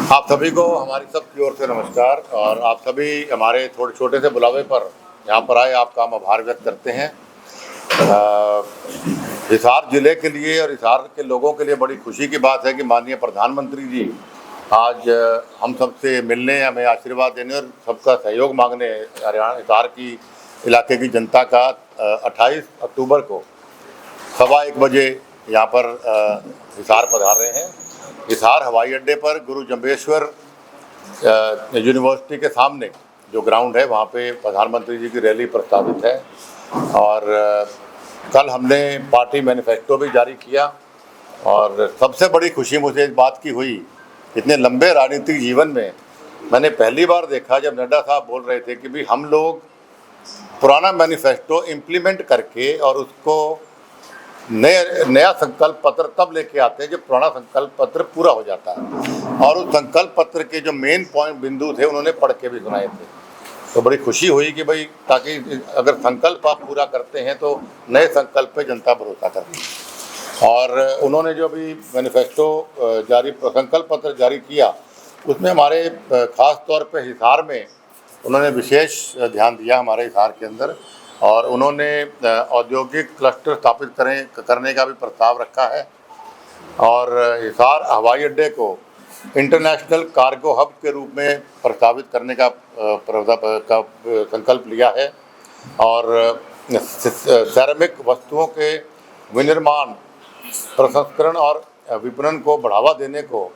आप सभी को हमारी सबकी ओर से नमस्कार। और आप सभी हमारे थोड़े छोटे से बुलावे पर यहाँ पर आए, आपका हम आभार व्यक्त करते हैं। हिसार जिले के लिए और हिसार के लोगों के लिए बड़ी खुशी की बात है कि माननीय प्रधानमंत्री जी आज हम सबसे मिलने, हमें आशीर्वाद देने और सबका सहयोग मांगने हरियाणा हिसार की इलाके की जनता का 28 अक्टूबर को 1:15 बजे यहाँ पर हिसार पधार रहे हैं। हिसार हवाई अड्डे पर गुरु जम्बेश्वर यूनिवर्सिटी के सामने जो ग्राउंड है वहाँ पे प्रधानमंत्री जी की रैली प्रस्तावित है। और कल हमने पार्टी मैनिफेस्टो भी जारी किया और सबसे बड़ी खुशी मुझे इस बात की हुई, इतने लंबे राजनीतिक जीवन में मैंने पहली बार देखा जब नड्डा साहब बोल रहे थे कि भाई हम लोग पुराना मैनिफेस्टो इम्प्लीमेंट करके और उसको नया संकल्प पत्र तब लेके आते हैं जब पुराना संकल्प पत्र पूरा हो जाता है। और उस संकल्प पत्र के जो मेन पॉइंट बिंदु थे उन्होंने पढ़ के भी सुनाए थे। तो बड़ी खुशी हुई कि भाई ताकि अगर संकल्प आप पूरा करते हैं तो नए संकल्प पे जनता भरोसा करती है। और उन्होंने जो भी मैनिफेस्टो संकल्प पत्र जारी किया उसमें हमारे ख़ास तौर पे हिसार में उन्होंने विशेष ध्यान दिया हमारे हिसार के अंदर। और उन्होंने औद्योगिक क्लस्टर स्थापित करने का भी प्रस्ताव रखा है और हिसार हवाई अड्डे को इंटरनेशनल कार्गो हब के रूप में प्रस्तावित करने का संकल्प लिया है। और सेरेमिक वस्तुओं के विनिर्माण, प्रसंस्करण और विपणन को बढ़ावा देने को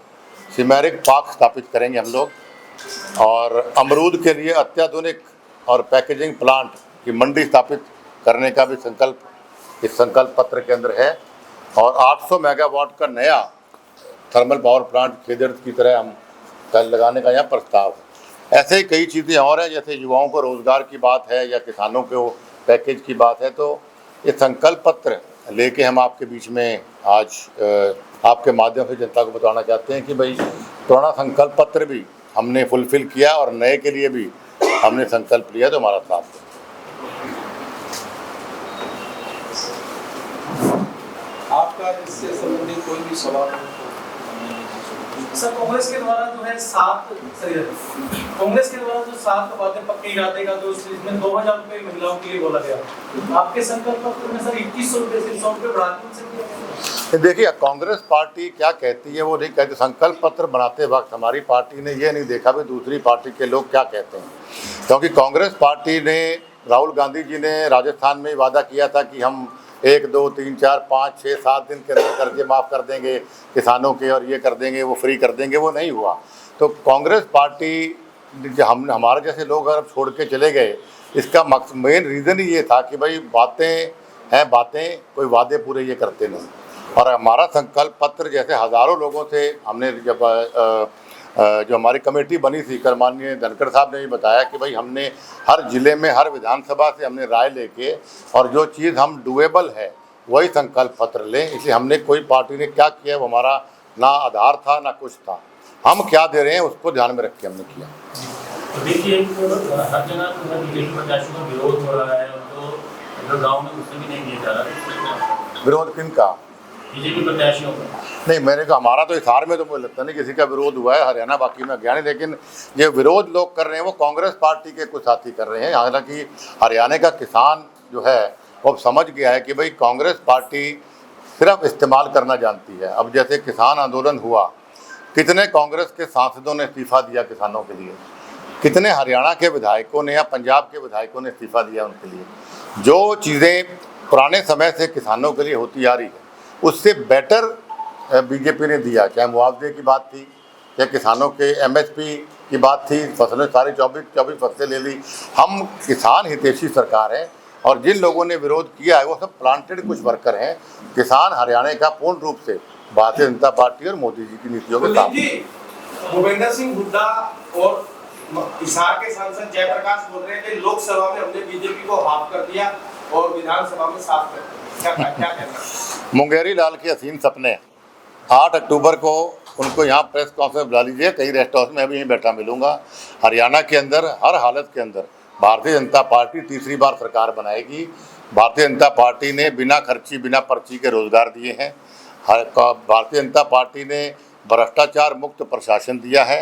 सिमेरिक पार्क स्थापित करेंगे हम लोग। और अमरूद के लिए अत्याधुनिक और पैकेजिंग प्लांट की मंडी स्थापित करने का भी संकल्प इस संकल्प पत्र के अंदर है। और 800 मेगावाट का नया थर्मल पावर प्लांट खेदर्थ की तरह हम लगाने का यहाँ प्रस्ताव है। ऐसे ही कई चीज़ें और हैं, जैसे युवाओं को रोज़गार की बात है या किसानों को पैकेज की बात है। तो ये संकल्प पत्र लेके हम आपके बीच में आज आपके माध्यम से जनता को बताना चाहते हैं कि भाई पुराना संकल्प पत्र भी हमने फुलफिल किया और नए के लिए भी हमने संकल्प लिया, तो हमारा साथ है। आपका इससे संबंधित कोई भी सवाल हो? सर, कांग्रेस के द्वारा जो है 7 बातें पक्के इरादे का जो इसमें 2000 रुपये महिलाओं के लिए बोला गया, आपके संकल्प पत्र में सर 2100 रुपये से 100 रुपये बढ़ाने से क्या? देखिए, कांग्रेस पार्टी क्या कहती है वो नहीं कहती। संकल्प पत्र बनाते वक्त हमारी पार्टी ने ये नहीं देखा भी दूसरी पार्टी के लोग क्या कहते हैं, क्योंकि कांग्रेस पार्टी ने, राहुल गांधी जी ने राजस्थान में वादा किया था कि हम 1, 2, 3, 4, 5, 6, 7 दिन के अंदर कर्जे माफ़ कर देंगे किसानों के और ये कर देंगे, वो फ्री कर देंगे, वो नहीं हुआ। तो कांग्रेस पार्टी हमारे जैसे लोग अगर छोड़ के चले गए, इसका मेन रीज़न ही ये था कि भाई बातें हैं बातें, कोई वादे पूरे ये करते नहीं। और हमारा संकल्प पत्र जैसे हज़ारों लोगों से हमने जब जो हमारी कमेटी बनी थी, कल माननीय धनखड़ साहब ने भी बताया कि भाई हमने हर ज़िले में हर विधानसभा से हमने राय लेके और जो चीज़ हम डुएबल है वही संकल्प पत्र लें। इसलिए हमने कोई पार्टी ने क्या किया वो हमारा ना आधार था ना कुछ था, हम क्या दे रहे हैं उसको ध्यान में रख के हमने किया। तो देखिए, हर जगह बीजेपी प्रत्याशियों का विरोध हो रहा है, तो गाँव में उससे भी नहीं दिया जा रहा। विरोध किन का? बीजेपी प्रत्याशियों का नहीं, मेरे को हमारा तो हिसार में तो मुझे लगता नहीं किसी का विरोध हुआ है, हरियाणा बाकी में ज्ञान है। लेकिन ये विरोध लोग कर रहे हैं वो कांग्रेस पार्टी के कुछ साथी कर रहे हैं। हालांकि हरियाणा का किसान जो है वो समझ गया है कि भाई कांग्रेस पार्टी सिर्फ इस्तेमाल करना जानती है। अब जैसे किसान आंदोलन हुआ, कितने कांग्रेस के सांसदों ने इस्तीफ़ा दिया किसानों के लिए, कितने हरियाणा के विधायकों ने या पंजाब के विधायकों ने इस्तीफ़ा दिया उनके लिए। जो चीज़ें पुराने समय से किसानों के लिए होती आ रही है उससे बेटर बीजेपी ने दिया। चाहे मुआवजे की बात थी, चाहे किसानों के एमएसपी की बात थी, फसलें सारी 24 फसलें ले ली। हम किसान हितैषी सरकार है और जिन लोगों ने विरोध किया है वो सब प्लांटेड कुछ वर्कर हैं। किसान हरियाणा का पूर्ण रूप से भारतीय जनता पार्टी और मोदी जी की नीतियों के साथ। भूपेंद्र सिंह हुड्डा और हिसार के सांसद जयप्रकाश बोल रहे हैं कि लोकसभा में हमने बीजेपी को हाफ कर दिया और विधानसभा में साफ कर दिया, क्या कहना? मुंगेरी लाल के हसीन सपने 8 अक्टूबर को उनको यहाँ प्रेस कॉन्फ्रेंस बुला लीजिए, कहीं रेस्ट हाउस में, अभी यहीं बैठा मिलूंगा। हरियाणा के अंदर हर हालत के अंदर भारतीय जनता पार्टी तीसरी बार सरकार बनाएगी। भारतीय जनता पार्टी ने बिना खर्ची बिना पर्ची के रोजगार दिए हैं। भारतीय जनता पार्टी ने भ्रष्टाचार मुक्त प्रशासन दिया है।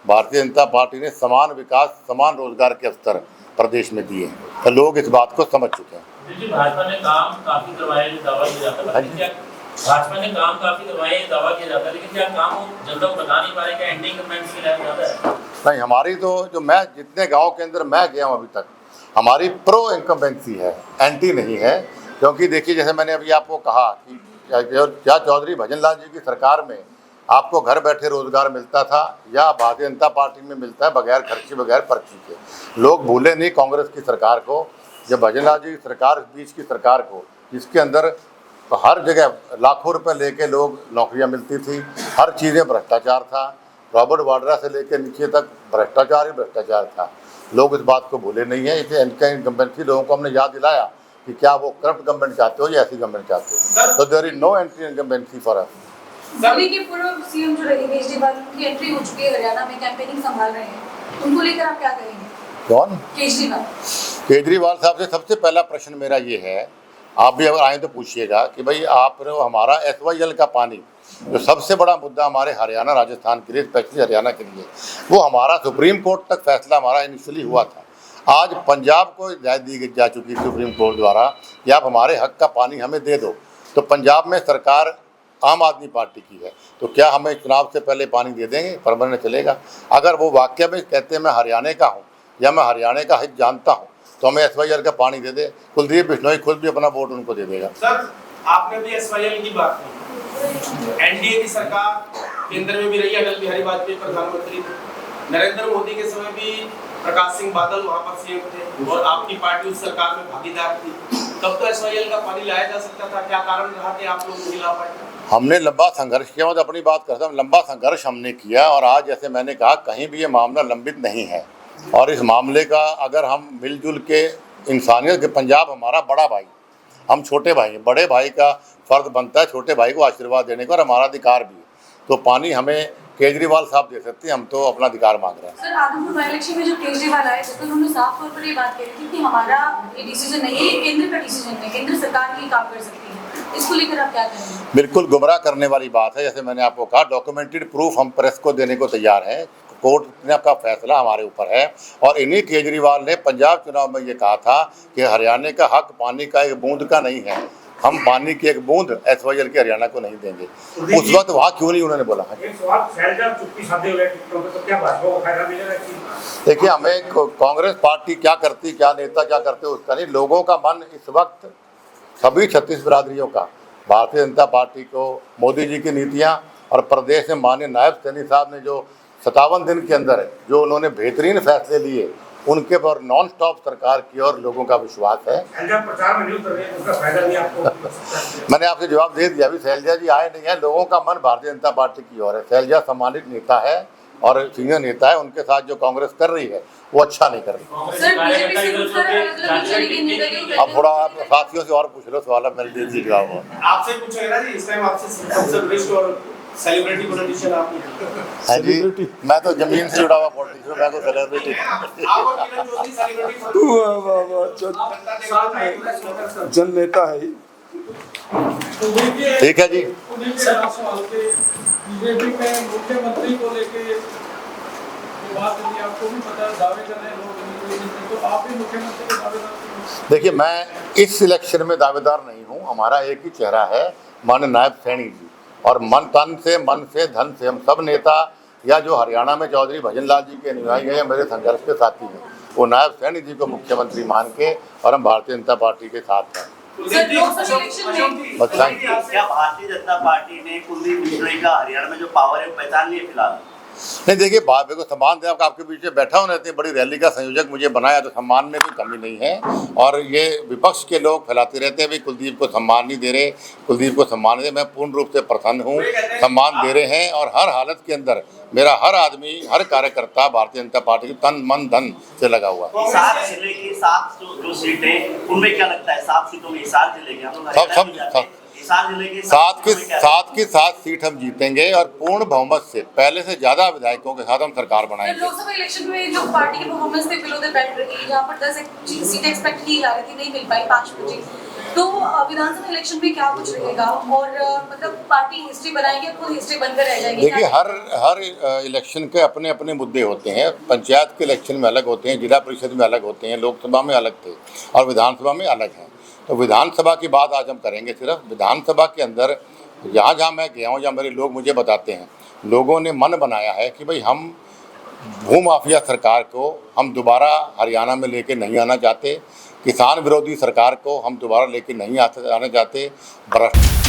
भारतीय जनता पार्टी ने समान विकास, समान रोजगार के अवसर प्रदेश में दिए हैं, तो लोग इस बात को समझ चुके हैं। देखिए, भाजपा ने काम काफी करवाए, दावा किया जाता है, लेकिन क्या भाजपा ने काम काफी करवाए, दावा किया जाता है, लेकिन क्या काम वो जनता को बता नहीं पा रहे? क्या एंटी इनकम्बेंसी की लाइन ज्यादा है? नहीं, हमारी तो जो मैं जितने गांव के अंदर मैं गया हूं अभी तक, हमारी प्रो इनकम्बेंसी है, एंटी नहीं है। क्योंकि देखिए, जैसे मैंने अभी आपको कहा कि क्या चौधरी भजनलाल जी की सरकार में आपको घर बैठे रोजगार मिलता था, या भारतीय जनता पार्टी में मिलता है बगैर खर्चे बगैर पर्ची के। लोग भूले नहीं कांग्रेस की सरकार को, जब भजनलाल जी की सरकार, बीच की सरकार को, जिसके अंदर हर जगह लाखों रुपए लेके लोग नौकरियां मिलती थी, हर चीज़ें भ्रष्टाचार था, रॉबर्ट वाड्रा से लेकर नीचे तक भ्रष्टाचार ही भ्रष्टाचार था। लोग इस बात को भूले नहीं है। इसे एंटी इनकम्बेंसी लोगों को हमने याद दिलाया कि क्या वो करप्ट गवर्नमेंट चाहते हो या ऐसी गवर्नमेंट चाहते हो। तो there is no anti incumbency for us. Delhi के पूर्व सीएम जो रहे केजरीवाल, उनकी एंट्री हो चुकी है, हरियाणा में कैंपेनिंग संभाल रहे हैं, उनको लेकर आप क्या कहेंगे? कौन? केजरीवाल। केजरीवाल साहब से सबसे पहला प्रश्न मेरा ये है, आप भी अगर आए तो पूछिएगा कि भाई आपने हमारा SYL का पानी, जो सबसे बड़ा मुद्दा हमारे हरियाणा राजस्थान के लिए, स्पेशली हरियाणा के लिए, वो हमारा सुप्रीम कोर्ट तक फैसला हमारा इनिशियली हुआ था। आज पंजाब को हिदायत दी जा चुकी सुप्रीम कोर्ट द्वारा कि आप हमारे हक का पानी हमें दे दो। तो पंजाब में सरकार आम आदमी पार्टी की है, तो क्या हमें चुनाव से पहले पानी दे देंगे? परमानेंट चलेगा। अगर वो वाकई में कहते हैं मैं हरियाणा का हूँ या मैं हरियाणा का हित जानता हूँ, तो हमें SYL का पानी दे दे। कुलदीप बिश्नोई खुद भी अपना वोट उनको दे देगा। सर, आपने भी SYL की बात की। एनडीए की सरकार केंद्र में भी रही, अटल बिहारी वाजपेयी प्रधानमंत्री थे, नरेंद्र मोदी के समय भी प्रकाश सिंह बादल वहां पर सीएम थे और आपकी पार्टी उस सरकार में भागीदार थी। तब तो SYL का पानी लाया जा सकता था, क्या कारण रहा कि आप लोग नहीं ला पाए? हमने लंबा संघर्ष किया। मैं तो अपनी बात करता हूँ, लंबा संघर्ष हमने किया, और आज जैसे मैंने कहा कहीं भी ये मामला लंबित नहीं है। और इस मामले का अगर हम मिलजुल के इंसानियत के, पंजाब हमारा बड़ा भाई, हम छोटे भाई हैं, बड़े भाई का फर्ज बनता है छोटे भाई को आशीर्वाद देने का, और हमारा अधिकार भी है। तो पानी हमें केजरीवाल साहब दे सकते हैं, हम तो अपना अधिकार मांग रहे हैं। सर, आदमपुर बाई इलेक्शन में जो केजरीवाल आए थे तो उन्होंने साफ तौर पर ये बात कही थी कि हमारा ये डिसीजन नहीं है, ये केंद्र का डिसीजन है, केंद्र सरकार ही काम कर सकती है। इसको लेकर आप क्या कहेंगे? बिल्कुल गुमराह करने वाली बात है। जैसे मैंने आपको कहा, डॉक्यूमेंटेड प्रूफ हम प्रेस को देने को तैयार हैं। कोर्ट ने का फैसला हमारे ऊपर है, और इन्हीं केजरीवाल ने पंजाब चुनाव में ये कहा था कि हरियाणा का हक पानी का एक बूंद का नहीं है, हम पानी की एक बूंद SYL के हरियाणा को नहीं देंगे। उस वक्त वहाँ क्यों नहीं उन्होंने बोला? देखिए, हमें कांग्रेस पार्टी क्या करती, क्या नेता क्या करते उसका नहीं, लोगों का मन इस वक्त सभी 36 बिरादरियों का भारतीय जनता पार्टी को, मोदी जी की नीतियाँ, और प्रदेश में माननीय नायब सैनी साहब ने जो 57 दिन के अंदर जो उन्होंने बेहतरीन फैसले लिए, उनके पर नॉन स्टॉप सरकार की और लोगों का विश्वास है। मैंने आपसे जवाब दे दिया, अभी शैलजा जी आए नहीं है। लोगों का मन भारतीय जनता पार्टी की ओर है। शैलजा सम्मानित नेता है और सीनियर नेता है, उनके साथ जो कांग्रेस कर रही है वो अच्छा नहीं कर रही। अब थोड़ा आप साथियों से और पूछ लो सवाल, मैंने दे दिया जवाब। आपसे पूछेगा जी, इस टाइम आपसे सबसे वरिष्ठ और सेलिब्रिटी पॉलिटिशियन आप हैं जी, मैं तो जमीन से जुड़ा हुआ पॉलिटिशियन, मैं तो सेलिब्रिटी। जन नेता है। ठीक है जी। बीजेपी में मुख्यमंत्री को लेके बात चली, आपको भी पता है, दावे कर रहे हैं लोग, तो आप भी मुख्यमंत्री के दावेदार? देखिए, मैं इस इलेक्शन में दावेदार नहीं हूँ। हमारा एक ही चेहरा है, माननीय नायब सैनी जी, और मन से धन से हम सब नेता, या जो हरियाणा में चौधरी भजनलाल जी के अनुयायी हैं, मेरे संघर्ष के साथी हैं, वो नायब सैनी जी को मुख्यमंत्री मान के, और हम भारतीय जनता पार्टी के साथ हैं। सर, लोकसभा इलेक्शन में क्या भारतीय जनता पार्टी ने कुलदीप बिश्नोई का हरियाणा में जो पावर है वो पहचान लिया फिलहाल? नहीं, देखिए, बाबे को सम्मान दे, आपके बीच में बैठा हूँ, इतनी बड़ी रैली का संयोजक मुझे बनाया, तो सम्मान में कोई कमी नहीं है। और ये विपक्ष के लोग फैलाते रहते हैं भी कुलदीप को सम्मान नहीं दे रहे, कुलदीप को सम्मान दे। मैं पूर्ण रूप से प्रसन्न हूँ, सम्मान दे रहे हैं, और हर हालत के अंदर मेरा हर आदमी, हर कार्यकर्ता भारतीय जनता पार्टी के तन मन धन से लगा हुआ है। 7 जिले की 7 जो सीटें, उनमें क्या लगता है 7 सीटों में हिसार जिले के हम लोग सात की 7 सीट हम जीतेंगे, और पूर्ण बहुमत से, पहले से ज्यादा विधायकों के साथ हम सरकार बनाएंगे। लोकसभा इलेक्शन में जो पार्टी की परफॉर्मेंस थे बिलो द बेल्ट रही, जहाँ पर 10 सीटें एक्सपेक्ट की जा रही थी, नहीं मिल पाई, 5 बची। तो विधानसभा इलेक्शन में क्या कुछ रहेगा और मतलब पार्टी हिस्ट्री बनाएगी या खुद हिस्ट्री बनकर रह जाएगी? देखिए, हर इलेक्शन के अपने अपने मुद्दे होते हैं। पंचायत के इलेक्शन में अलग होते हैं, जिला परिषद में अलग होते हैं, लोकसभा में अलग थे और विधानसभा में अलग हैं। तो विधानसभा की बात आज हम करेंगे। सिर्फ विधानसभा के अंदर जहाँ जहाँ मैं गया हूँ, जहाँ मेरे लोग मुझे बताते हैं, लोगों ने मन बनाया है कि भाई हम भूमाफिया सरकार को हम दोबारा हरियाणा में लेके नहीं आना चाहते, किसान विरोधी सरकार को हम दोबारा लेके नहीं आना चाहते, भ्रष्ट